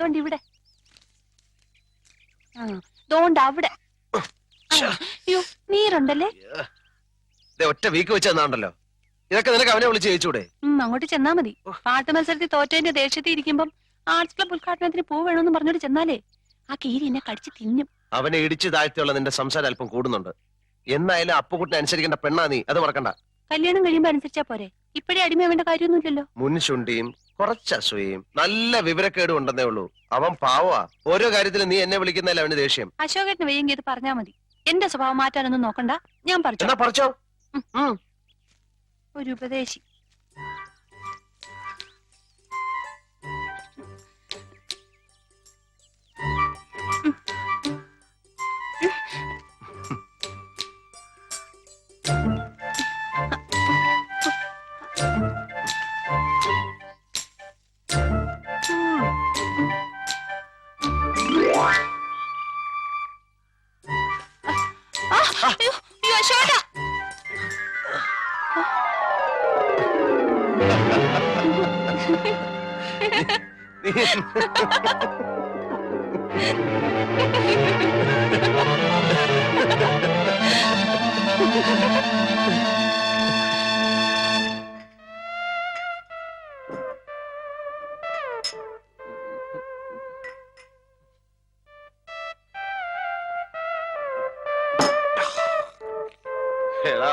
തോണ്ട് ഇവിടെ. തോണ്ട് അവിടെ. അയ്യോ നീരുണ്ടല്ലേ? ഒറ്റ വീക്ക് വെച്ച് തന്നാണ്ടല്ലോ. ഇതൊക്കെ നിനക്ക് അവനെ വിളിച്ച് ജയിച്ചൂടെ? അങ്ങോട്ട് ചെന്നാ മതി. പാട്ട് മത്സരത്തിൽ തോറ്റേന്റെ ദേഷ്യത്തിൽ ഇരിക്കുമ്പം ആർട്സ് ക്ലബ് ഉദ്ഘാടനത്തിന് പൂ വേണമെന്ന് പറഞ്ഞോട്ട് ചെന്നാലേ ആ കീരി എന്നെ കടിച്ച് തിന്നും. അവനെ ഇടിച്ചു താഴ്ത്തിയുള്ള നിന്റെ സംസാരം അല്പം കൂടുന്നുണ്ട്. എന്നായാലും അപ്പുകുട്ടിനെ അനുസരിക്കേണ്ട പെണ്ണാ നീ, അത് മറക്കണ്ട. കല്യാണം കഴിയുമ്പോ അനുസരിച്ചാ പോരെ? ഇപ്പഴേ അടിമയാവേണ്ട കാര്യമൊന്നുമില്ലല്ലോ. മുൻശുണ്ടിയും കുറച്ച് അസൂയയും നല്ല വിവരക്കേടും ഉണ്ടെന്നേ ഉള്ളൂ. അവൻ പാവാ. ഓരോ കാര്യത്തിലും നീ എന്നെ വിളിക്കുന്നതല്ല അവന് ദേഷ്യം. അശോകേട്ടന് വയ്യെങ്കിൽ ഇത് പറഞ്ഞാ മതി. എന്റെ സ്വഭാവം മാറ്റാനൊന്നും നോക്കണ്ട. ഞാൻ പറിച്ചോ. ഒരു ഉപദേശി.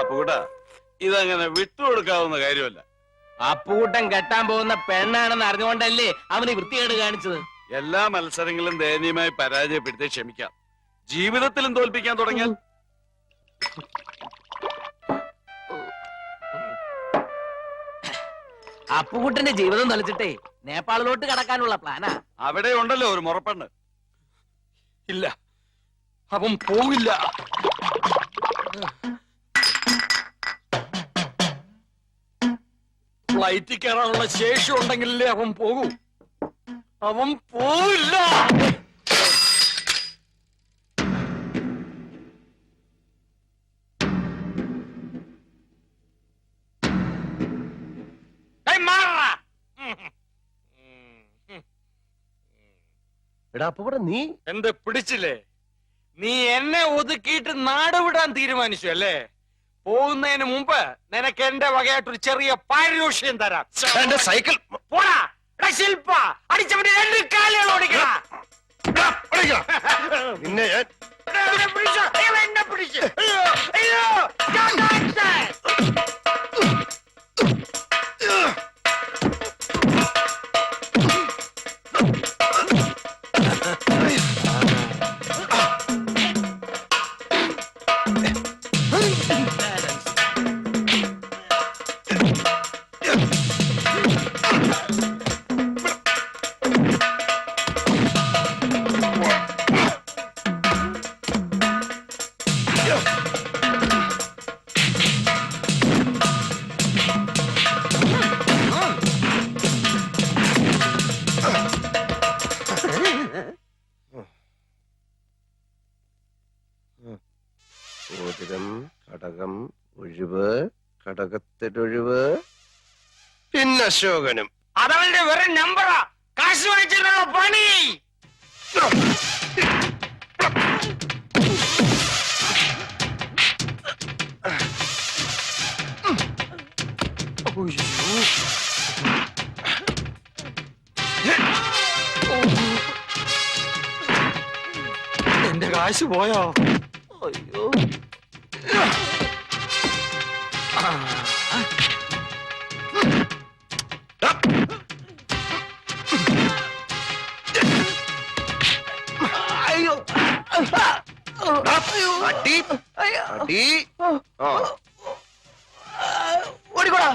അപ്പുകൂട്ട, ഇതങ്ങനെ വിട്ടുകൊടുക്കാവുന്ന കാര്യമല്ല. അപ്പുകൂട്ടൻ കെട്ടാൻ പോകുന്ന പെണ്ണാണെന്ന് അറിഞ്ഞുകൊണ്ടല്ലേ അവന് വൃത്തികേട് കാണിച്ചത്. എല്ലാ മത്സരങ്ങളും ദയനീയമായി പരാജയപ്പെടുത്തി ക്ഷമിക്കാം. ജീവിതത്തിലും തോൽപ്പിക്കാൻ തുടങ്ങിയാൽ അപ്പുകൂട്ടന്റെ ജീവിതം തൊലച്ചിട്ടേ നേപ്പാളിലോട്ട് കടക്കാനുള്ള പ്ലാനാ. അവിടെ ഉണ്ടല്ലോ ഒരു മുറപ്പെണ്ണ്. ഇല്ല, അവൻ പോകില്ല. ഫ്ലൈറ്റിൽ കയറാനുള്ള ശേഷി ഉണ്ടെങ്കിലേ അവൻ പോകൂ. അവൻ പോവില്ല. നീ എന്ത് പിടിച്ചില്ലേ? നീ എന്നെ ഒതുക്കിയിട്ട് നാട് വിടാൻ തീരുമാനിച്ചു അല്ലേ? പോകുന്നതിന് മുമ്പ് നിനക്ക് എന്റെ വകയായിട്ടൊരു ചെറിയ പാരിതോഷികം തരാം. എന്റെ സൈക്കിൾ പോടാ. ശില്പ അടിച്ചവന്റെ 2 കാലുകൾ ഓടിക്കണം. നിന്നെ എന്നെ പിടിച്ചു. അയ്യോ കടകം ഒഴിവ്, കടകത്തിലൊഴിവ്, പിന്നെ അശോകനും. അതവന്റെ വെറും നമ്പറാ. കാശ് വാങ്ങിച്ചിട്ടുള്ള പണി. എന്റെ കാശ് പോയോ? അയ്യോ. ഓടിക്കോടാ.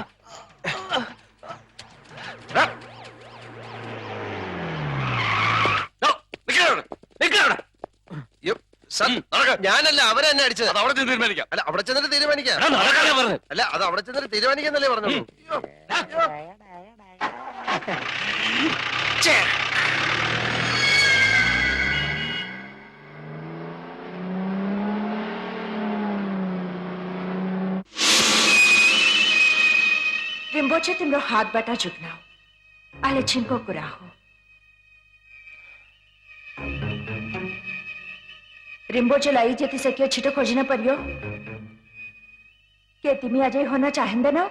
ഞാനല്ല, അവരെന്നെ അടിച്ചത്. അത് അവിടെ ചെന്ന് തീരുമാനിക്കാം. അല്ല, അവിടെ ചെന്നിട്ട് തീരുമാനിക്കാം. അല്ല, അത് അവിടെ ചെന്നിട്ട് തീരുമാനിക്കാന്നല്ലേ പറഞ്ഞോളൂ. Rimboche timro hath bata jugnaw. Ale chinko kuraho. रिम्बोचे लाई जेती सकियो छिटो खोजन पर्यो के तिमी अझै हुन चाहँदैनौ?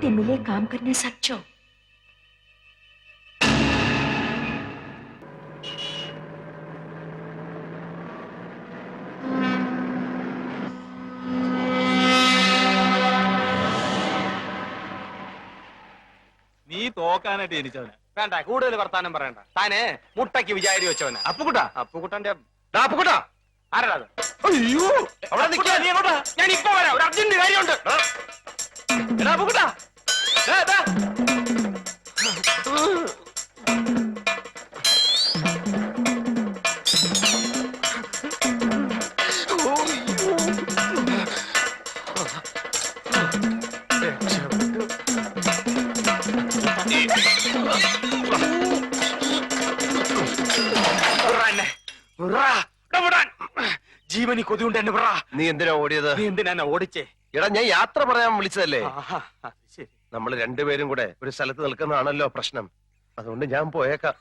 तिमीले काम गर्न सक्छौ। നീ തോക്കാനായിട്ട് ജനിച്ചവനാ. വേണ്ട, കൂടുതൽ വർത്താനം പറയണ്ട. താന് മുട്ടയ്ക്ക് വിചാരി വെച്ചവനാ. അപ്പുകുട്ടാ, അപ്പുകുട്ടന്റെ അപ്പുക്കുട്ടാ, ആരാ അത്? അയ്യോ, അവിടെ നിൽക്കാ. നീ എങ്ങോട്ടാ? ഞാൻ ഇപ്പൊ വരാം, ഒരു അർജന്റ് കാര്യമുണ്ട്. എടാ അപ്പുകുട്ടാ, ദാ, ദാ. ജീവനി കൊതിയുണ്ട് എന്നെ പറ. നീ എന്തിനാ ഓടിയത്? നീ എന്തിനാ എന്നെ ഓടിച്ചേ? എടാ, ഞാൻ യാത്ര പറയാൻ വിളിച്ചതല്ലേ. ആഹാ, അത് ശരി. നമ്മൾ രണ്ടുപേരും കൂടെ ഒരു സ്ഥലത്ത് നിൽക്കുന്നതാണല്ലോ പ്രശ്നം. അതുകൊണ്ട് ഞാൻ പോയേക്കാം.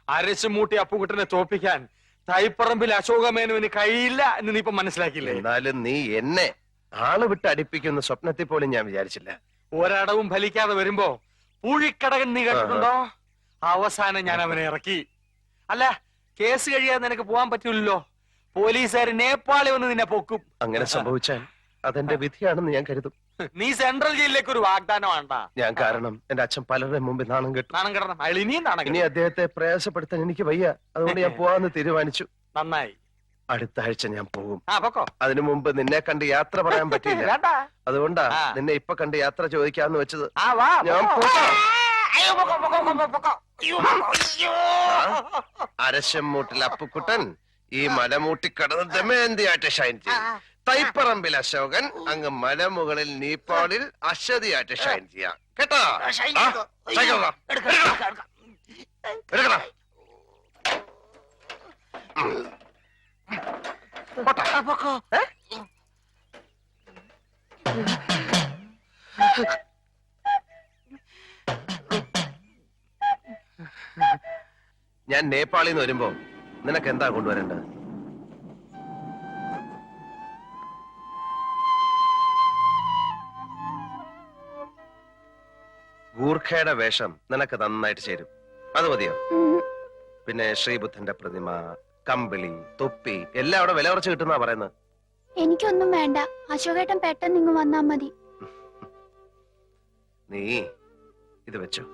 അരച്ചുമൂട്ടി അപ്പുകുട്ടനെ തോപ്പിക്കാൻ തൈപ്പറമ്പിൽ അശോകമേനുവിന് കഴിയില്ല എന്ന് നീ ഇപ്പൊ മനസ്സിലാക്കിയില്ലേ? എന്നാലും നീ എന്നെ ആള് വിട്ട് അടിപ്പിക്കുന്ന സ്വപ്നത്തിൽ പോലും ഞാൻ വിചാരിച്ചില്ല. ഒരടവും ഫലിക്കാതെ വരുമ്പോ പൂഴിക്കടകൻ നീ കേട്ടിട്ടുണ്ടോ? അവസാനം ഞാൻ അവനെ ഇറക്കി. അല്ല, കേസ് കഴിയാതെ നിനക്ക് പോകാൻ പറ്റൂല്ലോ. പോലീസുകാർ നേപ്പാളി വന്ന് നിന്നെ പൊക്കും. അങ്ങനെ സംഭവിച്ചാൽ അതെന്റെ വിധിയാണെന്ന് ഞാൻ കരുതും. നീ സെൻട്രൽ ജയിലിലേക്ക് ഒരു വാഗ്ദാനം വേണ്ട. ഞാൻ കാരണം എന്റെ അച്ഛൻ പലരുടെ മുമ്പിൽ നാണം കെട്ടു. നാണം കിടണം. അയാൾ ഇനിയും നാണം ഇനി കെടും. അദ്ദേഹത്തെ പ്രയാസപ്പെടുത്താൻ എനിക്ക് വയ്യ. അതുകൊണ്ട് ഞാൻ പോവാന്ന് തീരുമാനിച്ചു. നന്നായി. അടുത്ത ആഴ്ച ഞാൻ പോകും. ആ പൊക്കോ. അതിനു മുമ്പ് നിന്നെ കണ്ട് യാത്ര പറയാൻ പറ്റിയില്ല. വേണ്ട. അതുകൊണ്ടാ ആ. നിന്നെ ഇപ്പൊ കണ്ട് യാത്ര ചോദിക്കാന്ന് വെച്ചത്. ആ വാ. ഞാൻ പൊക്കോ. പോകാം. അയ്യോ, പൊക്കോ, പൊക്കോ, പൊക്കോ, പൊക്കോ. അയ്യോ, അയ്യോ. അരശമ്മൂട്ടിൽ അപ്പുക്കുട്ടൻ ഈ മലമൂട്ടി കടന്ന് ദമയന്തിയായിട്ട് ഷൈൻ ചെയ്യും. തൈപ്പറമ്പിൽ അശോകൻ അങ്ങ് മലമുകളിൽ നേപ്പാളിൽ അശ്വതിയായിട്ട് ഷൈൻ ചെയ്യാം. കേട്ടോ? ആ, സൈക്കിൾ വാ. എടുക്കടാ. പോട്ടെ. ഏ? ഞാൻ നേപ്പാളിൽ നിന്ന് വരുമ്പോ നിനക്ക് എന്താ കൊണ്ടുവരേണ്ടത്? ഗൂർഖയുടെ വേഷം നിനക്ക് നന്നായിട്ട് ചേരും. അത് മതിയോ? പിന്നെ ശ്രീബുദ്ധന്റെ പ്രതിമ, കമ്പിളി, തൊപ്പി എല്ലാം അവിടെ വില കുറച്ച് കിട്ടുന്ന പറയുന്നത്. എനിക്കൊന്നും വേണ്ട, അശോകേട്ടൻ പെട്ടെന്ന് ഇങ്ങ് വന്നാ മതി. നീ ഇത് വെച്ചോ.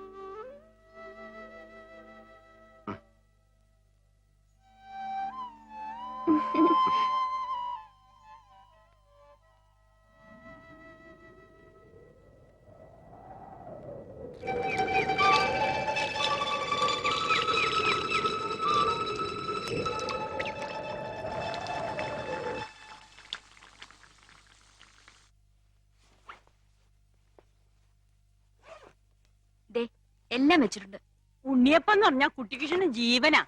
എല്ലാം വെച്ചിട്ടുണ്ട്. ഉണ്ണിയപ്പം എന്ന് പറഞ്ഞാ കുട്ടിക്കൃഷ്ണന് ജീവനാ.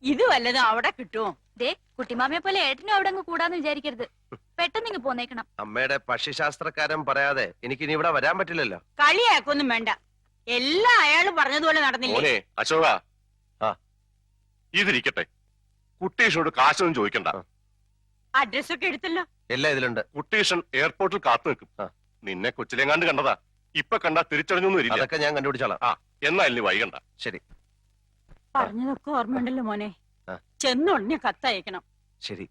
ഇത് വല്ലതും അവിടെ കിട്ടുമോ? ദേ, കുട്ടിമാമയെ പോലെ ഏട്ടനും അവിടെ അങ്ങ് കൂടാന്ന് വിചാരിക്കരുത്. പെട്ടെന്ന് ഇങ്ങ് പോന്നേക്കണം. അമ്മയുടെ പക്ഷിശാസ്ത്രക്കാരൻ പറയാതെ എനിക്ക് ഇനി ഇവിടെ വരാൻ പറ്റില്ലല്ലോ. കളിയാക്കൊന്നും വേണ്ട, എല്ലാം അയാള് പറഞ്ഞതുപോലെ നടന്നില്ലേ? മോനെ അശോക, ആ. ഇതിരിക്കട്ടെ. കുട്ടീഷനോട് കാശൊന്നും ചോദിക്കണ്ട. അഡ്രസ്സൊക്കെ എടുത്തല്ലോ. എല്ലാം ഇതിലുണ്ട്. കുട്ടീഷൻ എയർപോർട്ടിൽ കാത്തു നിൽക്കും. ആ. നിന്നെ കൊച്ചിലെങ്ങാണ്ട് കണ്ടതാ. ഇപ്പൊ കണ്ടാ തിരിച്ചറിഞ്ഞൊന്നും വരില്ല. അതൊക്കെ ഞാൻ കണ്ടുപിടിച്ചോളാം. ആ, എന്നാൽ ഇനി വൈകണ്ട. ശരി പറഞ്ഞതൊക്കെ ഓർമ്മയുണ്ടല്ലോ മോനെ. ആ. ചെന്നുടനെ കത്തയക്കണം. ശരി.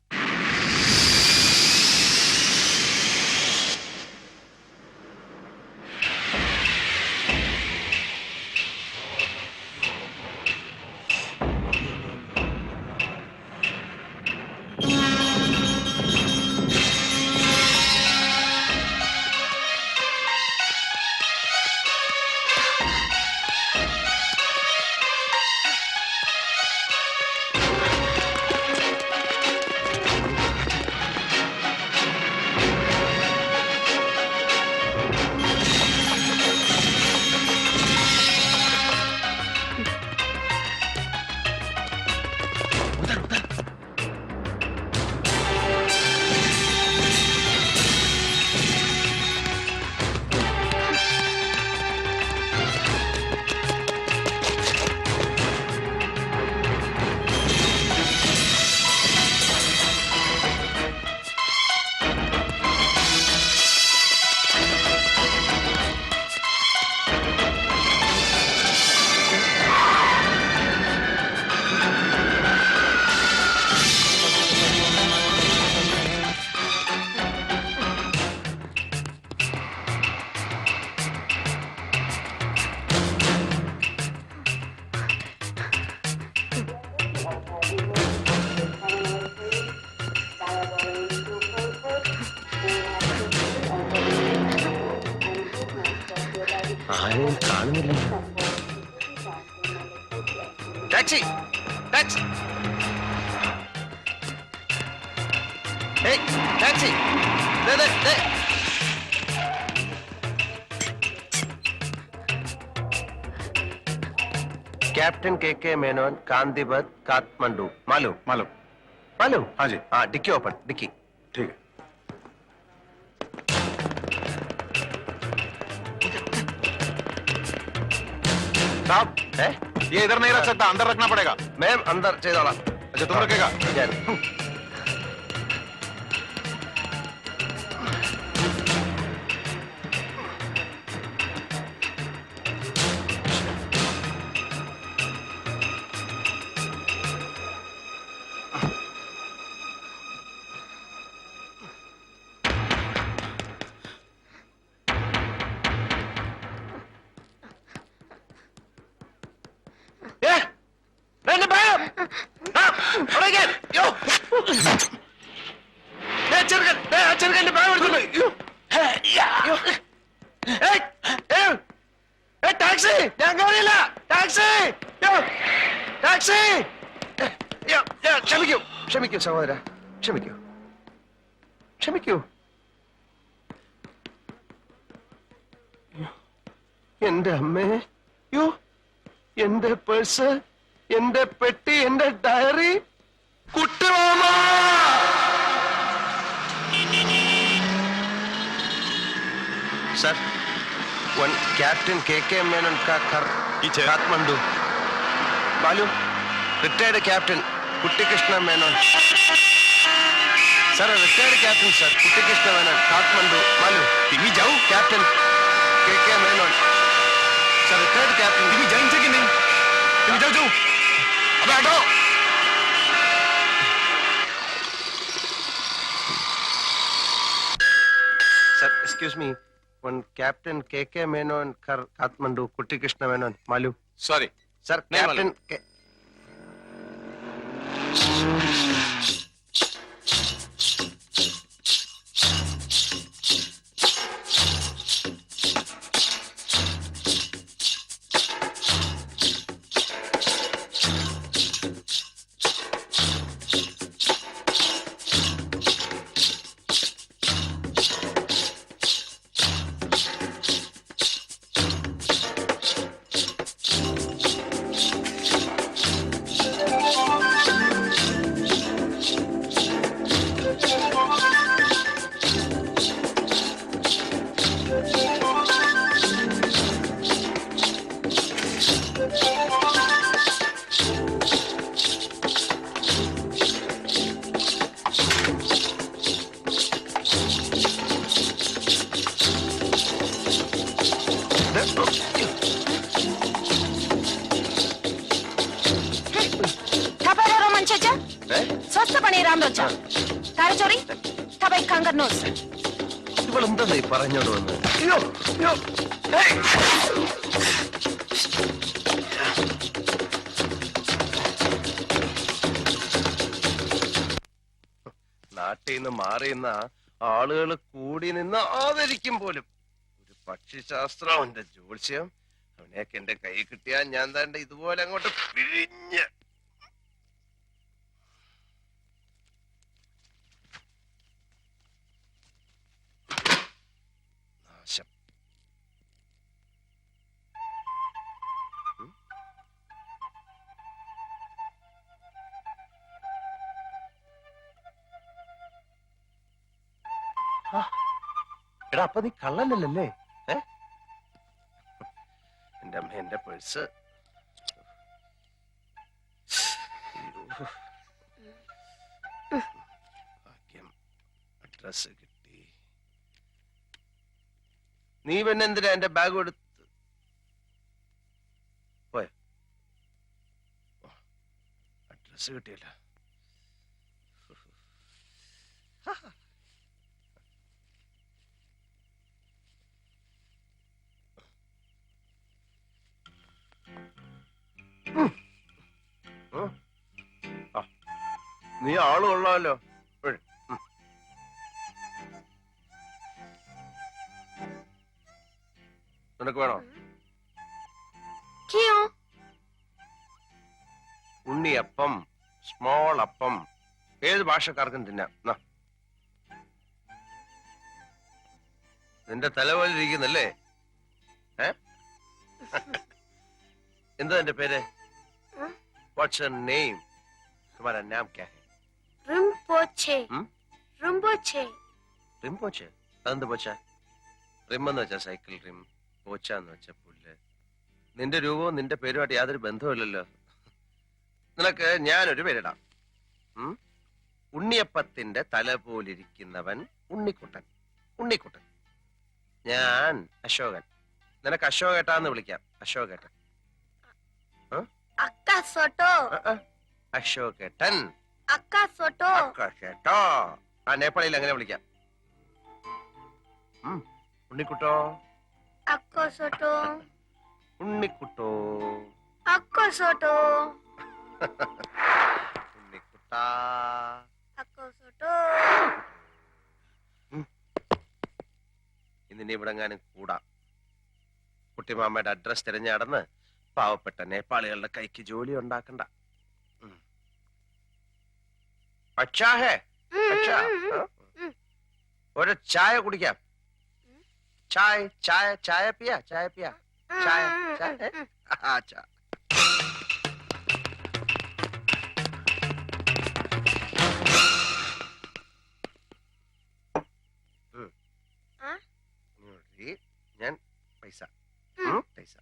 ആരെയും കാണുന്നില്ല. Taxi taxi taxi. कैप्टन के मेनोन कांदीवत काठमांडू. मालूम मालूम. मालूम. हाँ जी. हाँ डिक्की ओपन डिक्की. ठीक है. साहब है ये इधर नहीं रख सकता, अंदर रखना पड़ेगा. मैम अंदर ചെയ്തോളാം. अच्छा तुम रखेगा. ടാക്സി ഞാൻ കാണില്ല. Taxi taxi. ക്ഷമിക്കൂ ക്ഷമിക്കൂ സഹോദര, ക്ഷമിക്കൂ ക്ഷമിക്കൂ. എന്റെ അമ്മേ, യോ എന്റെ പേഴ്സ്, എന്റെ പെട്ടി, എന്റെ ഡയറി. കുട്ടിമാമ सर वन कैप्टन के मेनन का घर काठमांडू. मालूम रिटायर्ड कैप्टन कुट्टी Krishna Menon. Sir retired captain sir कुट्टी कृष्ण मेनन काठमांडू. मालूम तुम्हें जाओ कैप्टन के मेनन. सर रिटायर्ड कैप्टन तुम्हें जाएंगे कि नहीं? तुम्हें जाओ जाओ. अबे हटो. Sir excuse me. One captain के मेनन कर काठमांडू कुट्टी कृष्ण मेनन. मालूम सॉरी सर नहीं कैप्टन के... സ്വസ്ഥപണി രാംരോച്ച കാരച്ചോറി തബൈ കാങ്കർനോസ്. ഇവളെന്താ പറഞ്ഞോട് വന്ന്? അയ്യോ അയ്യോ. നാട്ടിൽ നിന്ന് മാറിയുന്ന ആളുകൾ കൂടി നിന്ന് ആദരിക്കും പോലും. ഒരു പക്ഷിശാസ്ത്രം, അവന്റെ ജ്യോത്സ്യം, അവനെയൊക്കെ എന്റെ കൈ കിട്ടിയാൽ ഞാൻ താണ്ട് ഇതുപോലെ അങ്ങോട്ട് പിഴിഞ്ഞ്. നാശം. എടാ അപ്പൊ നീ കള്ളനല്ലേ? എന്റെ അമ്മ, എന്റെ പേഴ്സ്. ഭാഗ്യം, അഡ്രസ് കിട്ടി. നീ പിന്നെ എന്തിനാ എന്റെ ബാഗ് എടുത്ത് പോയ? അഡ്രസ് കിട്ടിയല്ല. നീ ആള് കൊള്ളാമല്ലോ. നിനക്ക് വേണോ? ക്യോ? ഉണ്ണിയപ്പം, സ്മോൾ അപ്പം, ഏത് ഭാഷക്കാർക്കും തിന്നാം. നാ. നിന്റെ തലപോലിരിക്കുന്നല്ലേ? എന്താ എന്റെ പേര്? What's your name? तुम्हारा नाम क्या है? റിംപോച്ചെ. ഉം? റിംപോച്ചെ. റിംപോച്ചെ? അതെന്ത് പോച്ച? റിം എന്ന് വെച്ചാ സൈക്കിൾ റിം, പോച്ച എന്ന് വെച്ചാ പുല്ല്. നിന്റെ രൂപവും നിന്റെ പേരുമായിട്ട് യാതൊരു ബന്ധവുമില്ലല്ലോ. നിനക്ക് ഞാനൊരു പേരിടാം. ഉണ്ണിയപ്പത്തിന്റെ തല പോലിരിക്കുന്നവൻ ഉണ്ണിക്കുട്ടൻ. ഉണ്ണിക്കുട്ടൻ. ഞാൻ അശോകൻ. നിനക്ക് അശോകേട്ടാന്ന് വിളിക്കാം. അശോകേട്ടൻ. അക്ക സോട്ടോ. അശോകേട്ടൻ. അക്ക സോട്ടോ. കേട്ടോ. ആ നേപ്പാളിയിൽ അങ്ങനെ വിളിക്കാം. ഉണ്ണിക്കുട്ടോ. അക്കോ സോട്ടോ. ഉണ്ണിക്കുട്ടോ. അക്കോ സോട്ടോ. ഉണ്ണിക്കുട്ടാ. അക്കോ സോട്ടോ. ഇന്നിനി ഇവിടെങ്ങാനും കൂടാം. കുട്ടിമാമ്മയുടെ അഡ്രസ് തിരഞ്ഞു നടന്ന് പാവപ്പെട്ട നേപ്പാളികളുടെ കൈക്ക് ജോലി ഉണ്ടാക്കണ്ട. അച്ഛാ ഹേ അച്ഛാ. ഒരു ചായ കുടിക്കാം. ചായ ചായ ചായ പിയാ ചായ പിയാ ചായ ചായ. അച്ഛാ ഞാൻ പൈസ പൈസ.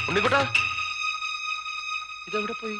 ഉണ്ണിക്കുട്ടാ, ഇതെവിടെ പോയി?